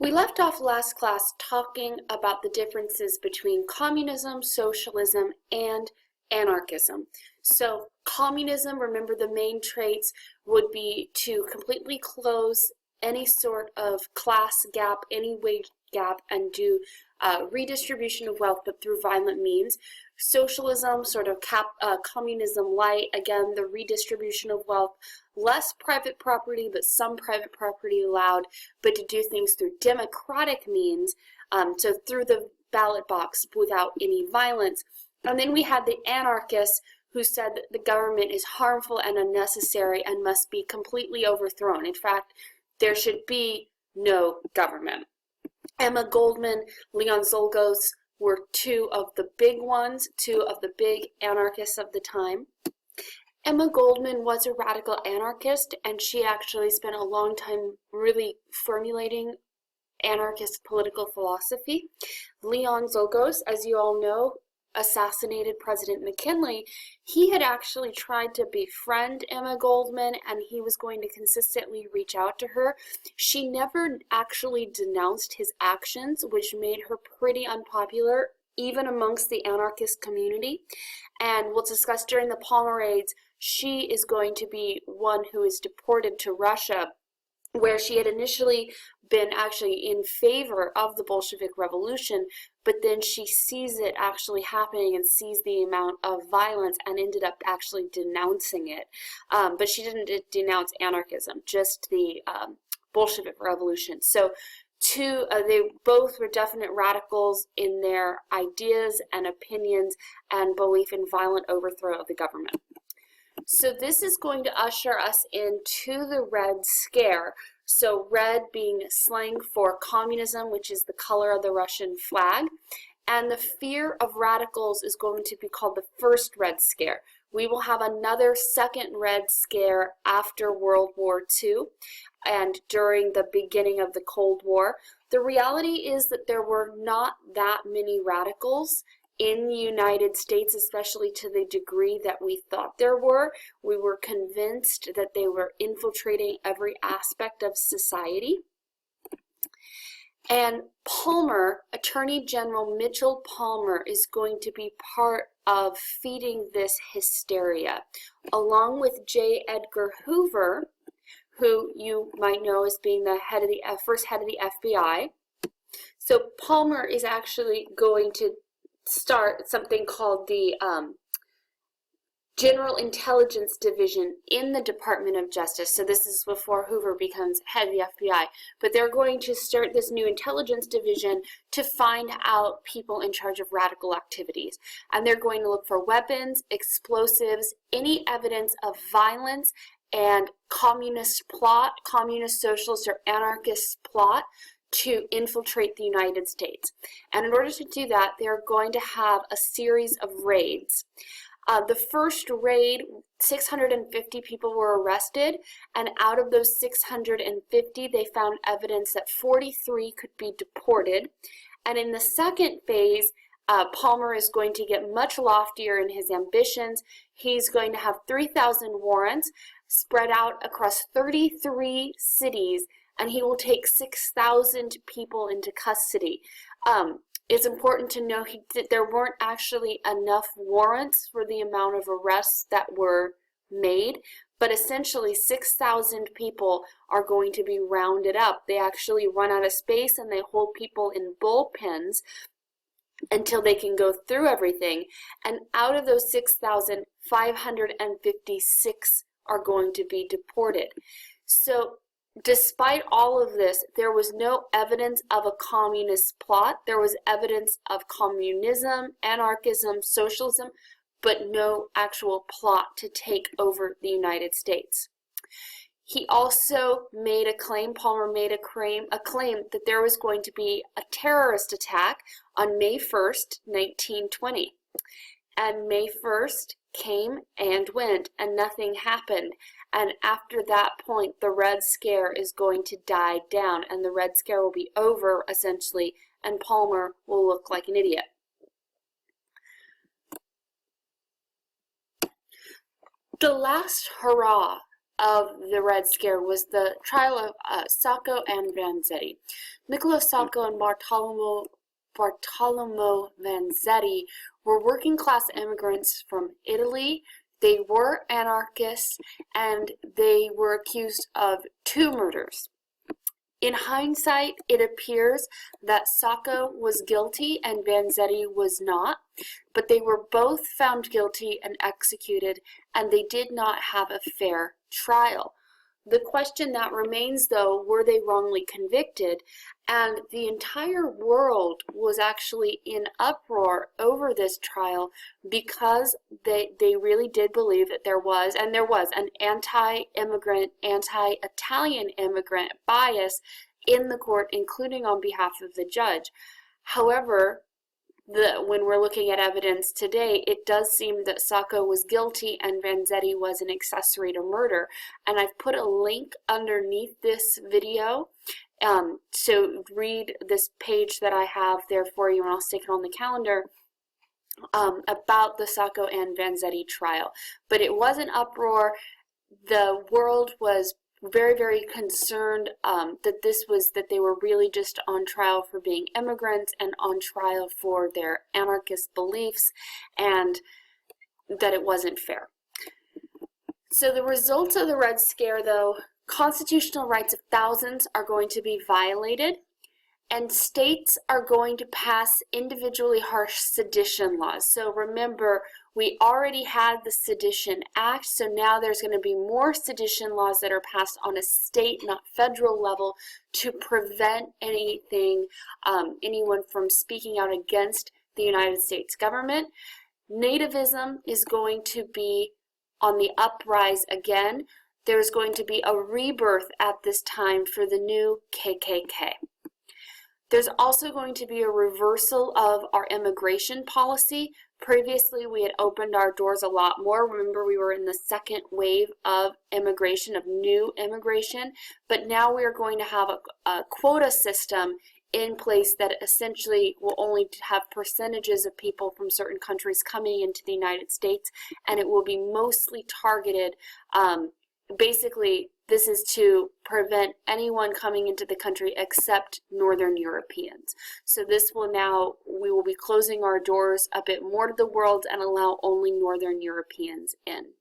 We left off last class talking about the differences between communism, socialism, and anarchism. So communism, remember the main traits would be to completely close any sort of class gap, any wage gap, and do redistribution of wealth, but through violent means. Socialism, sort of communism light, again, the redistribution of wealth, less private property, but some private property allowed, but to do things through democratic means, so through the ballot box without any violence. And then we had the anarchists who said that the government is harmful and unnecessary and must be completely overthrown. In fact, there should be no government. Emma Goldman, Leon Czolgosz were two of the big ones, two of the big anarchists of the time. Emma Goldman was a radical anarchist, and she actually spent a long time really formulating anarchist political philosophy. Leon Czolgosz, as you all know, assassinated President McKinley. He had actually tried to befriend Emma Goldman, and he was going to consistently reach out to her. She never actually denounced his actions, which made her pretty unpopular, even amongst the anarchist community. And we'll discuss during the Palmer raids, she is going to be one who is deported to Russia, where she had initially been actually in favor of the Bolshevik Revolution, but then she sees it actually happening and sees the amount of violence and ended up actually denouncing it. But she didn't denounce anarchism, just the Bolshevik Revolution. So they both were definite radicals in their ideas and opinions and belief in violent overthrow of the government. So this is going to usher us into the Red Scare. So red being slang for communism, which is the color of the Russian flag. And the fear of radicals is going to be called the first Red Scare. We will have another second Red Scare after World War II and during the beginning of the Cold War. The reality is that there were not that many radicals in the United States, especially to the degree that we thought there were. We were convinced that they were infiltrating every aspect of society. And Palmer, Attorney General Mitchell Palmer, is going to be part of feeding this hysteria, along with J. Edgar Hoover, who you might know as being the first head of the FBI. So Palmer is actually going to start something called the General Intelligence Division in the Department of Justice. So this is before Hoover becomes head of the FBI. But they're going to start this new intelligence division to find out people in charge of radical activities. And they're going to look for weapons, explosives, any evidence of violence and communist plot, communist, socialist, or anarchist plot to infiltrate the United States. And in order to do that, they're going to have a series of raids. The first raid, 650 people were arrested, and out of those 650, they found evidence that 43 could be deported. And in the second phase, Palmer is going to get much loftier in his ambitions. He's going to have 3,000 warrants spread out across 33 cities, and he will take 6,000 people into custody. It's important to know that there weren't actually enough warrants for the amount of arrests that were made, but essentially 6,000 people are going to be rounded up. They actually run out of space and they hold people in bullpens until they can go through everything. And out of those 6,000, 556 are going to be deported. So despite all of this, there was no evidence of a communist plot. There was evidence of communism, anarchism, socialism, but no actual plot to take over the United States. He also made a claim, Palmer made a claim that there was going to be a terrorist attack on May 1st, 1920. And May 1st came and went, and nothing happened. And after that point, the Red Scare is going to die down, and the Red Scare will be over, essentially, and Palmer will look like an idiot. The last hurrah of the Red Scare was the trial of Sacco and Vanzetti. Niccolo Sacco and Bartolomeo Vanzetti were working class immigrants from Italy. They were anarchists, and they were accused of 2 murders. In hindsight, it appears that Sacco was guilty and Vanzetti was not, but they were both found guilty and executed, and they did not have a fair trial. The question that remains, though, were they wrongly convicted? And the entire world was actually in uproar over this trial because they really did believe that there was an anti-immigrant, anti-Italian immigrant bias in the court, including on behalf of the judge. However, when we're looking at evidence today, it does seem that Sacco was guilty and Vanzetti was an accessory to murder. And I've put a link underneath this video. So read this page that I have there for you, and I'll stick it on the calendar, about the Sacco and Vanzetti trial. But it was an uproar. The world was very, very concerned that they were really just on trial for being immigrants and on trial for their anarchist beliefs, and that it wasn't fair. So the results of the Red Scare, though, constitutional rights of thousands are going to be violated, and states are going to pass individually harsh sedition laws. So remember, we already had the Sedition Act, so now there's going to be more sedition laws that are passed on a state, not federal level, to prevent anyone from speaking out against the United States government. Nativism is going to be on the uprise again. There's going to be a rebirth at this time for the new KKK. There's also going to be a reversal of our immigration policy. Previously, we had opened our doors a lot more. Remember, we were in the second wave of immigration, of new immigration, but now we are going to have a quota system in place that essentially will only have percentages of people from certain countries coming into the United States, and it will be mostly targeted. Basically, this is to prevent anyone coming into the country except Northern Europeans. So we will be closing our doors a bit more to the world and allow only Northern Europeans in.